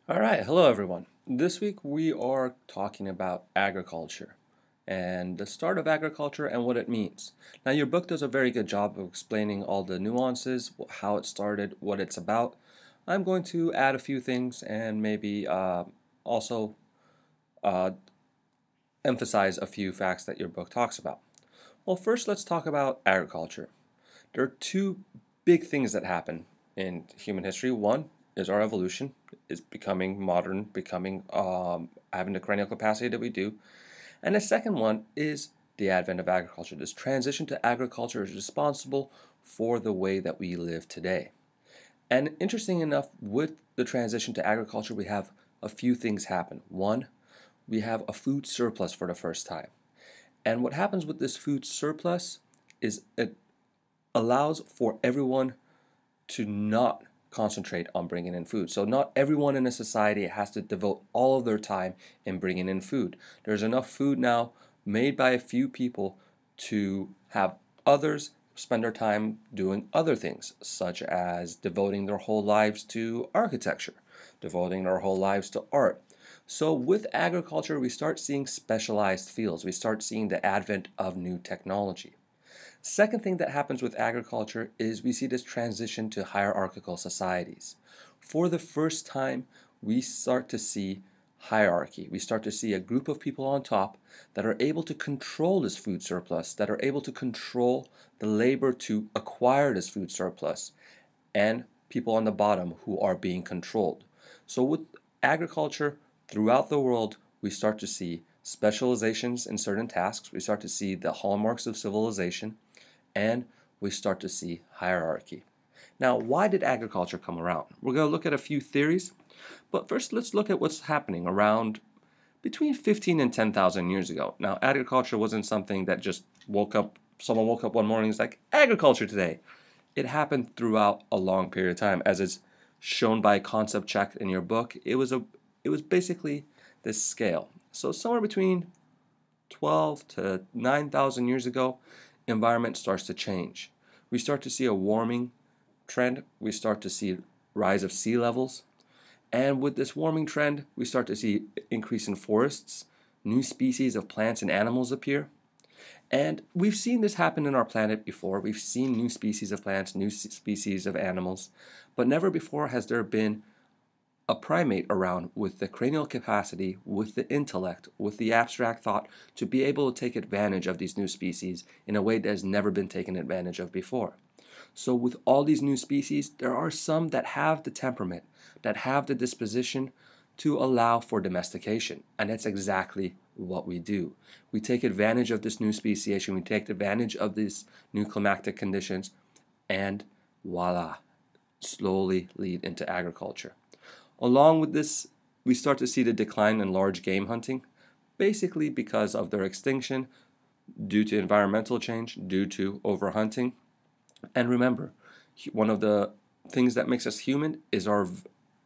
All right, hello everyone. This week we are talking about agriculture and the start of agriculture and what it means. Now, your book does a very good job of explaining all the nuances, how it started, what it's about. I'm going to add a few things and maybe also uh, emphasize a few facts that your book talks about. Well, first, let's talk about agriculture. There are two big things that happen in human history. One is our evolution, is becoming modern, becoming having the cranial capacity that we do. And the second one is the advent of agriculture. This transition to agriculture is responsible for the way that we live today. And interesting enough, with the transition to agriculture, we have a few things happen. One, we have a food surplus for the first time. And what happens with this food surplus is it allows for everyone to not concentrate on bringing in food. So not everyone in a society has to devote all of their time in bringing in food. There's enough food now made by a few people to have others spend their time doing other things, such as devoting their whole lives to architecture, devoting their whole lives to art. So with agriculture, we start seeing specialized fields. We start seeing the advent of new technology. Second thing that happens with agriculture is we see this transition to hierarchical societies. For the first time, we start to see hierarchy. We start to see a group of people on top that are able to control this food surplus, that are able to control the labor to acquire this food surplus, and people on the bottom who are being controlled. So with agriculture throughout the world, we start to see specializations in certain tasks. We start to see the hallmarks of civilization, and we start to see hierarchy. Now, why did agriculture come around? We're going to look at a few theories, but first let's look at what's happening around between 15 and 10,000 years ago. Now, agriculture wasn't something that just someone woke up one morning and was like, agriculture today. It happened throughout a long period of time, as is shown by concept check in your book. It was basically this scale. So somewhere between 12 to 9,000 years ago, environment starts to change. We start to see a warming trend. We start to see rise of sea levels. And with this warming trend, we start to see increase in forests. New species of plants and animals appear. And we've seen this happen in our planet before. We've seen new species of plants, new species of animals, but never before has there been a primate around with the cranial capacity, with the intellect, with the abstract thought to be able to take advantage of these new species in a way that has never been taken advantage of before. So, with all these new species, there are some that have the temperament, that have the disposition to allow for domestication. And that's exactly what we do. We take advantage of this new speciation, we take advantage of these new climatic conditions, and voila, slowly lead into agriculture. Along with this, we start to see the decline in large game hunting, basically because of their extinction due to environmental change, due to overhunting. And remember, one of the things that makes us human is our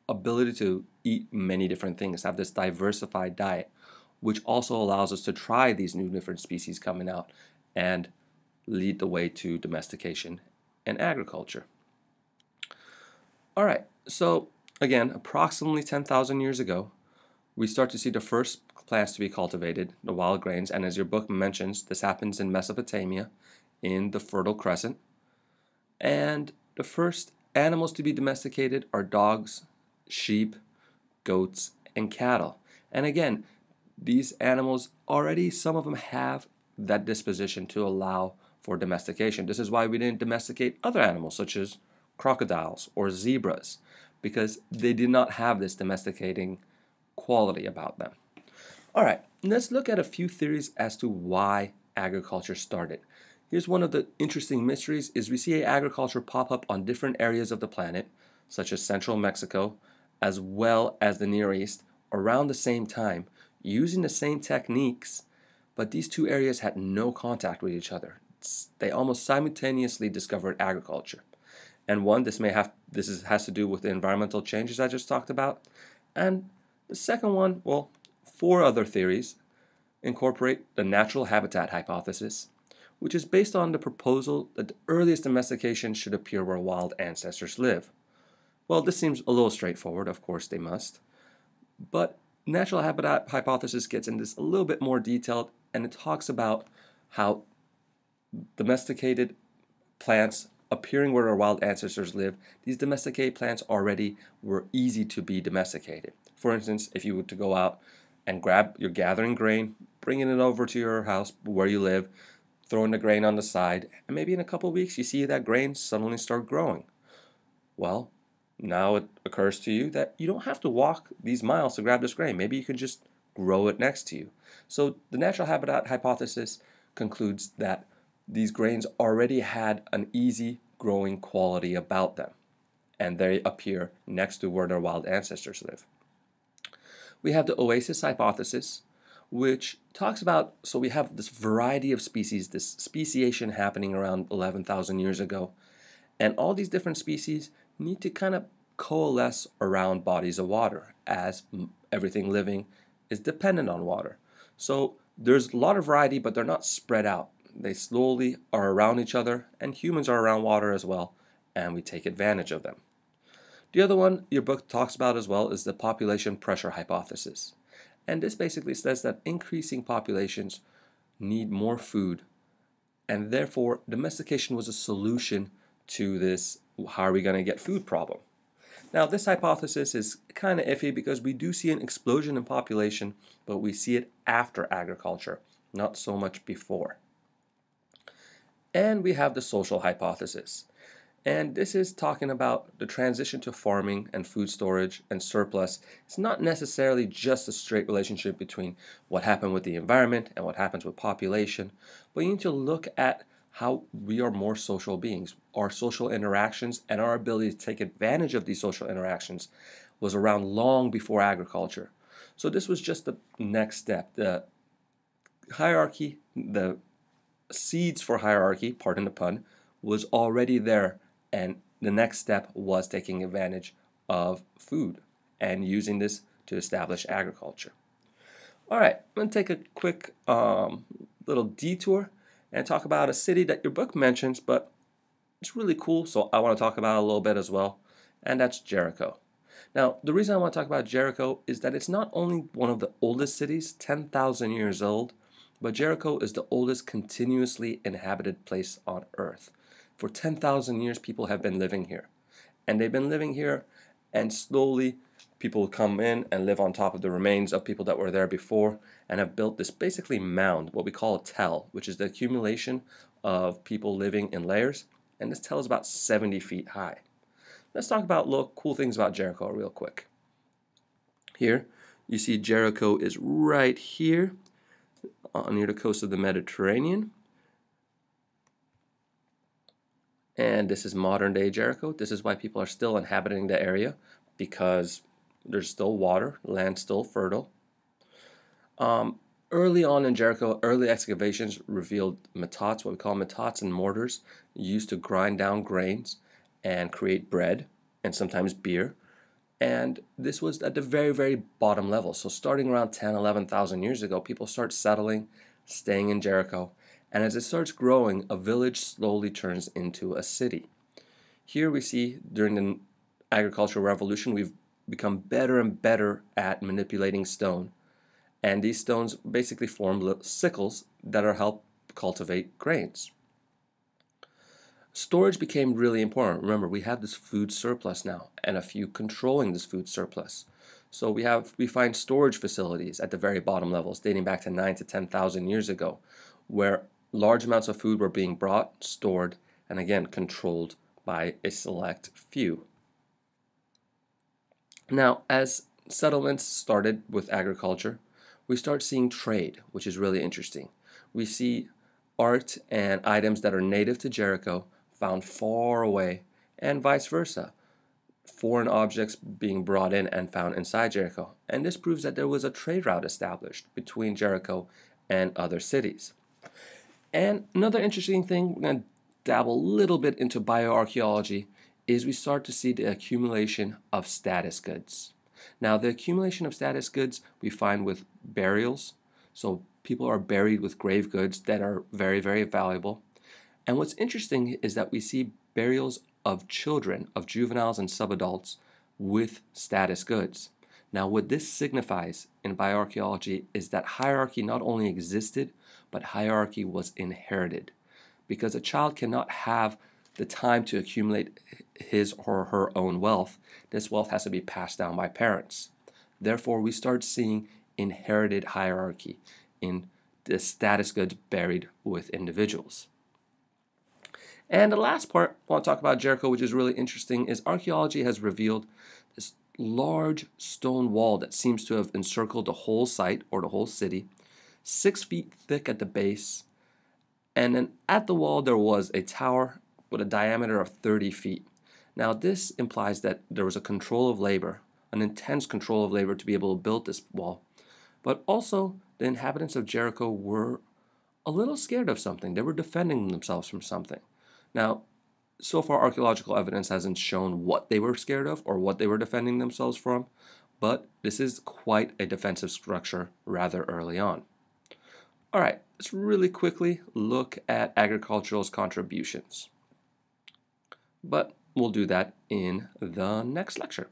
ability to eat many different things, have this diversified diet, which also allows us to try these new different species coming out and lead the way to domestication and agriculture. All right, so again, approximately 10,000 years ago, we start to see the first plants to be cultivated, the wild grains, and as your book mentions, this happens in Mesopotamia in the Fertile Crescent. And the first animals to be domesticated are dogs, sheep, goats, and cattle. And again, these animals already, some of them have that disposition to allow for domestication. This is why we didn't domesticate other animals such as crocodiles or zebras, because they did not have this domesticating quality about them. All right, let's look at a few theories as to why agriculture started. Here's one of the interesting mysteries is we see agriculture pop up on different areas of the planet, such as central Mexico, as well as the Near East, around the same time, using the same techniques, but these two areas had no contact with each other. They almost simultaneously discovered agriculture. And one, has to do with the environmental changes I just talked about. And the second one, well, four other theories incorporate the natural habitat hypothesis, which is based on the proposal that the earliest domestication should appear where wild ancestors live. Well, this seems a little straightforward, of course they must. But natural habitat hypothesis gets into this a little bit more detailed, and it talks about how domesticated plants appearing where our wild ancestors lived, these domesticated plants already were easy to be domesticated. For instance, if you were to go out and you're gathering grain, bringing it over to your house where you live, throwing the grain on the side, and maybe in a couple of weeks you see that grain suddenly start growing. Well, now it occurs to you that you don't have to walk these miles to grab this grain. Maybe you can just grow it next to you. So the natural habitat hypothesis concludes that these grains already had an easy growing quality about them, and they appear next to where their wild ancestors live. We have the oasis hypothesis, which talks about, so we have this variety of species, this speciation happening around 11,000 years ago, and all these different species need to kind of coalesce around bodies of water, as everything living is dependent on water. So there's a lot of variety, but they're not spread out. They slowly are around each other, and humans are around water as well, and we take advantage of them. The other one your book talks about as well is the population pressure hypothesis. And this basically says that increasing populations need more food, and therefore domestication was a solution to this how are we going to get food problem. Now, this hypothesis is kind of iffy because we do see an explosion in population, but we see it after agriculture, not so much before. And we have the social hypothesis. And this is talking about the transition to farming and food storage and surplus. It's not necessarily just a straight relationship between what happened with the environment and what happens with population, but you need to look at how we are more social beings. Our social interactions and our ability to take advantage of these social interactions was around long before agriculture. So this was just the next step. The hierarchy, the seeds for hierarchy, pardon the pun, was already there, and the next step was taking advantage of food and using this to establish agriculture. All right, I'm going to take a quick little detour and talk about a city that your book mentions, but it's really cool, so I want to talk about it a little bit as well, and that's Jericho. Now, the reason I want to talk about Jericho is that it's not only one of the oldest cities, 10,000 years old, but Jericho is the oldest continuously inhabited place on earth. For 10,000 years, people have been living here. And they've been living here, and slowly people come in and live on top of the remains of people that were there before and have built this basically mound, what we call a tell, which is the accumulation of people living in layers. And this tell is about 70 feet high. Let's talk about little cool things about Jericho real quick. Here, you see Jericho is right here near the coast of the Mediterranean. And this is modern day Jericho. This is why people are still inhabiting the area, because there's still water, land's still fertile. Early on in Jericho, early excavations revealed metots, what we call metots and mortars, used to grind down grains and create bread and sometimes beer. And this was at the very, very bottom level. So starting around 10, 11,000 years ago, people start settling, staying in Jericho. And as it starts growing, a village slowly turns into a city. Here we see during the agricultural revolution, we've become better and better at manipulating stone. And these stones basically form sickles that are help cultivate grains. Storage became really important. Remember, we have this food surplus now, and a few controlling this food surplus. So we find storage facilities at the very bottom levels, dating back to 9 to 10,000 years ago, where large amounts of food were being brought, stored, and again controlled by a select few. Now, as settlements started with agriculture, we start seeing trade, which is really interesting. We see art and items that are native to Jericho found far away, and vice versa. Foreign objects being brought in and found inside Jericho. And this proves that there was a trade route established between Jericho and other cities. And another interesting thing, we're going to dabble a little bit into bioarchaeology, is we start to see the accumulation of status goods. Now, the accumulation of status goods we find with burials. So people are buried with grave goods that are very, very valuable. And what's interesting is that we see burials of children, of juveniles and subadults with status goods. Now, what this signifies in bioarchaeology is that hierarchy not only existed, but hierarchy was inherited. Because a child cannot have the time to accumulate his or her own wealth, this wealth has to be passed down by parents. Therefore, we start seeing inherited hierarchy in the status goods buried with individuals. And the last part I want to talk about Jericho, which is really interesting, is archaeology has revealed this large stone wall that seems to have encircled the whole site or the whole city, 6 feet thick at the base, and then at the wall there was a tower with a diameter of 30 feet. Now this implies that there was a control of labor, an intense control of labor to be able to build this wall, but also the inhabitants of Jericho were a little scared of something. They were defending themselves from something. Now, so far archaeological evidence hasn't shown what they were scared of or what they were defending themselves from, but this is quite a defensive structure rather early on. All right, let's really quickly look at agricultural's contributions. But we'll do that in the next lecture.